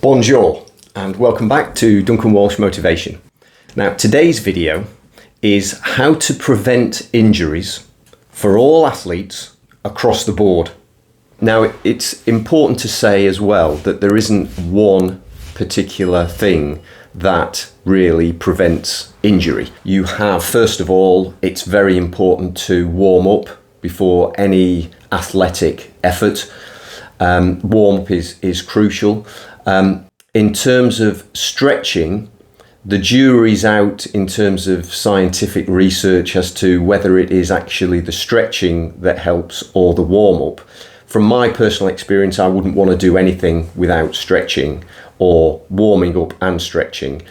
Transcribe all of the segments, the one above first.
Bonjour and welcome back to Duncan Walsh Motivation. Now today's video is how to prevent injuries for all athletes across the board. Now it's important to say as well that there isn't one particular thing that really prevents injury. You have, first of all, it's very important to warm up before any athletic effort. Warm up is crucial. In terms of stretching, the jury's out in terms of scientific research as to whether it is actually the stretching that helps or the warm-up. From my personal experience, I wouldn't want to do anything without stretching or warming up and stretching.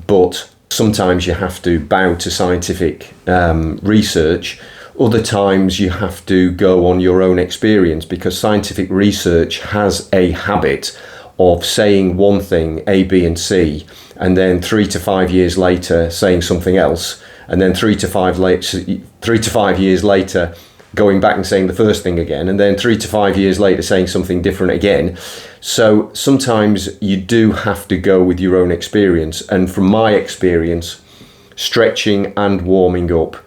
But sometimes you have to bow to scientific research. Other times you have to go on your own experience, because scientific research has a habit of saying one thing, A, B and C, and then 3 to 5 years later saying something else, and then 3 to 5 years later going back and saying the first thing again, and then 3 to 5 years later saying something different again. So sometimes you do have to go with your own experience, and from my experience, stretching and warming up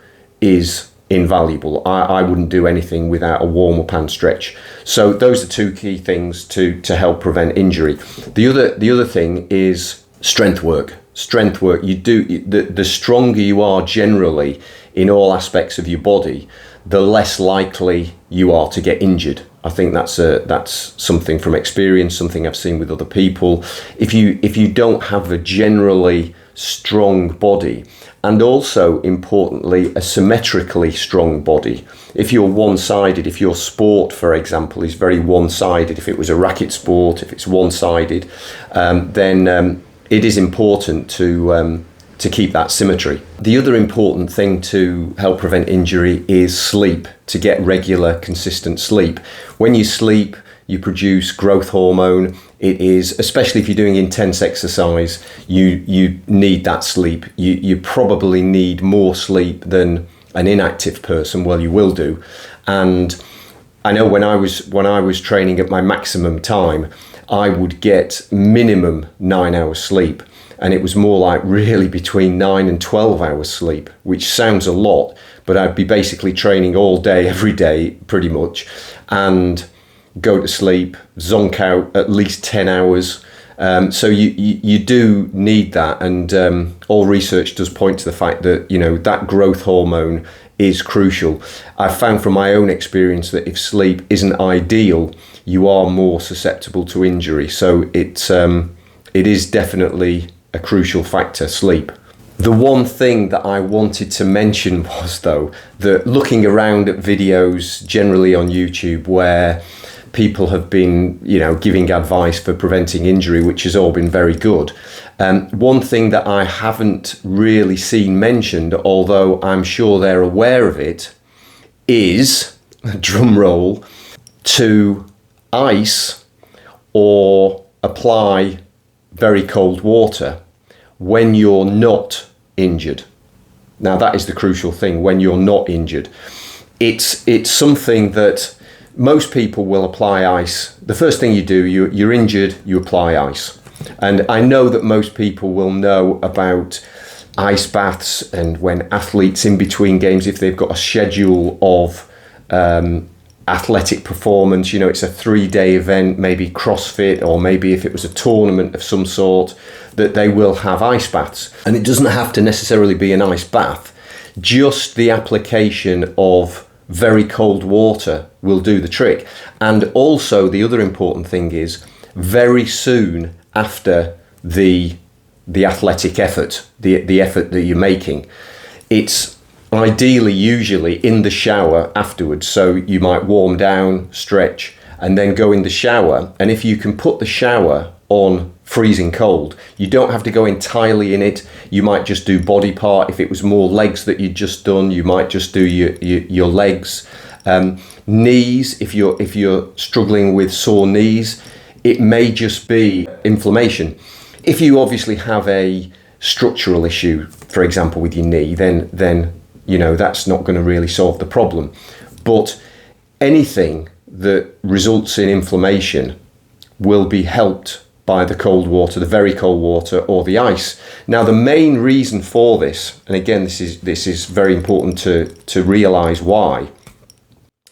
is invaluable. I wouldn't do anything without a warm-up and stretch. So those are two key things to help prevent injury. The other thing is strength work. Strength work. The stronger you are generally in all aspects of your body, the less likely you are to get injured. I think that's something from experience, something I've seen with other people. If you don't have a generally strong body, and also importantly a symmetrically strong body, if you're one-sided, if your sport, for example, is very one-sided, if it was a racket sport, if it's one-sided, then it is important to keep that symmetry. The other important thing to help prevent injury is sleep, to get regular, consistent sleep. When you sleep, you produce growth hormone. It is, especially if you're doing intense exercise, you need that sleep. You probably need more sleep than an inactive person. Well, you will do. And I know when I was training at my maximum time, I would get minimum 9 hours sleep. And it was more like really between 9 and 12 hours sleep, which sounds a lot, but I'd be basically training all day, every day, pretty much, and go to sleep, zonk out at least 10 hours. So you do need that, and all research does point to the fact that, that growth hormone is crucial. I've found from my own experience that if sleep isn't ideal, you are more susceptible to injury. So it is definitely a crucial factor, sleep. The one thing that I wanted to mention was, though, that looking around at videos generally on YouTube where people have been, giving advice for preventing injury, which has all been very good. One thing that I haven't really seen mentioned, although I'm sure they're aware of it, is, drum roll, to ice or apply very cold water when you're not injured. Now that is the crucial thing, when you're not injured. It's something that most people will apply ice. The first thing you do, you're injured, you apply ice. And I know that most people will know about ice baths, and when athletes in between games, if they've got a schedule of athletic performance, it's a 3-day event, maybe CrossFit, or maybe if it was a tournament of some sort, that they will have ice baths. And it doesn't have to necessarily be an ice bath. Just the application of very cold water will do the trick. And also the other important thing is, very soon after the athletic effort, the effort that you're making, it's ideally usually in the shower afterwards. So you might warm down, stretch, and then go in the shower. And if you can put the shower on freezing cold, you don't have to go entirely in it. You might just do body part. If it was more legs that you'd just done, you might just do your legs. Knees, if you're struggling with sore knees, it may just be inflammation. If you obviously have a structural issue, for example, with your knee, then that's not going to really solve the problem. But anything that results in inflammation will be helped by the cold water, the very cold water, or the ice. Now, the main reason for this, and again, this is very important to realise why,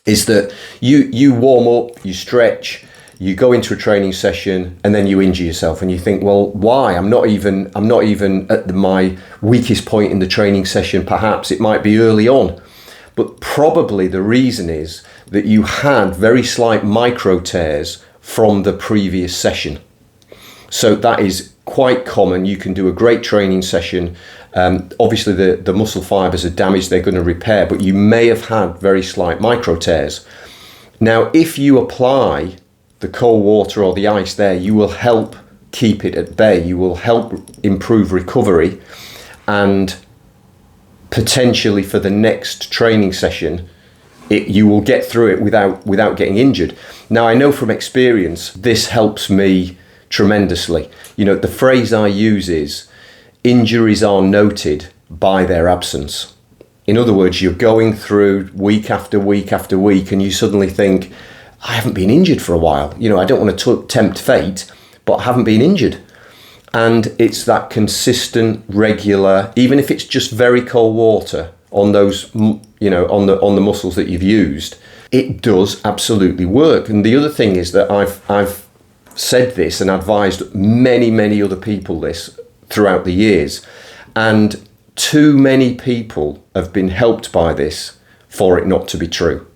is that you warm up, you stretch, you go into a training session, and then you injure yourself, and you think, well, why? I'm not even at my weakest point in the training session. Perhaps it might be early on, but probably the reason is that you had very slight micro tears from the previous session. So that is quite common. You can do a great training session. Obviously, the muscle fibers are damaged, they're going to repair, but you may have had very slight micro tears. Now, if you apply the cold water or the ice there, you will help keep it at bay. You will help improve recovery, and potentially for the next training session, you will get through it without getting injured. Now, I know from experience, this helps me tremendously. You know, the phrase I use is, injuries are noted by their absence. In other words, you're going through week after week after week, and you suddenly think, I haven't been injured for a while. You know, I don't want to tempt fate, but I haven't been injured. And it's that consistent, regular, even if it's just very cold water on those, you know, on the muscles that you've used, it does absolutely work. And the other thing is that I've said this and advised many other people this throughout the years, and too many people have been helped by this for it not to be true.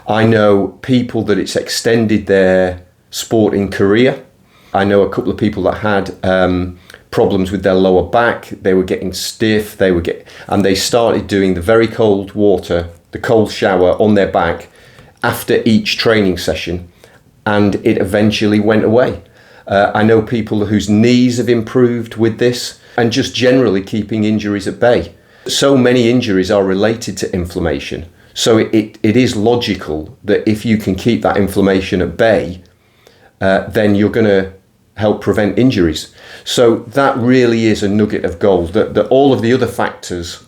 I know people that it's extended their sporting career. I know a couple of people that had problems with their lower back. They were getting stiff, and they started doing the very cold water, the cold shower on their back after each training session, and it eventually went away. I know people whose knees have improved with this, and just generally keeping injuries at bay. So many injuries are related to inflammation. So it is logical that if you can keep that inflammation at bay, then you're going to help prevent injuries. So that really is a nugget of gold, that all of the other factors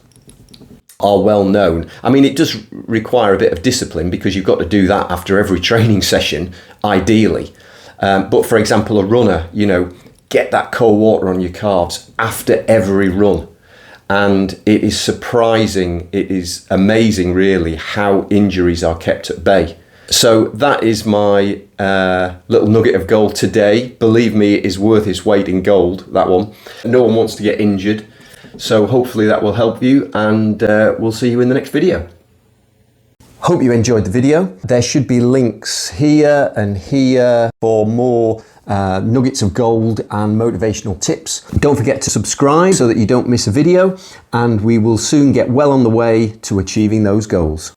are well known. I mean, it does require a bit of discipline, because you've got to do that after every training session, ideally. But for example, a runner, you know, get that cold water on your calves after every run. And it is surprising, it is amazing really, how injuries are kept at bay. So that is my little nugget of gold today. Believe me, it is worth its weight in gold, that one. No one wants to get injured. So hopefully that will help you, and we'll see you in the next video. Hope you enjoyed the video. There should be links here and here for more nuggets of gold and motivational tips. Don't forget to subscribe so that you don't miss a video, and we will soon get well on the way to achieving those goals.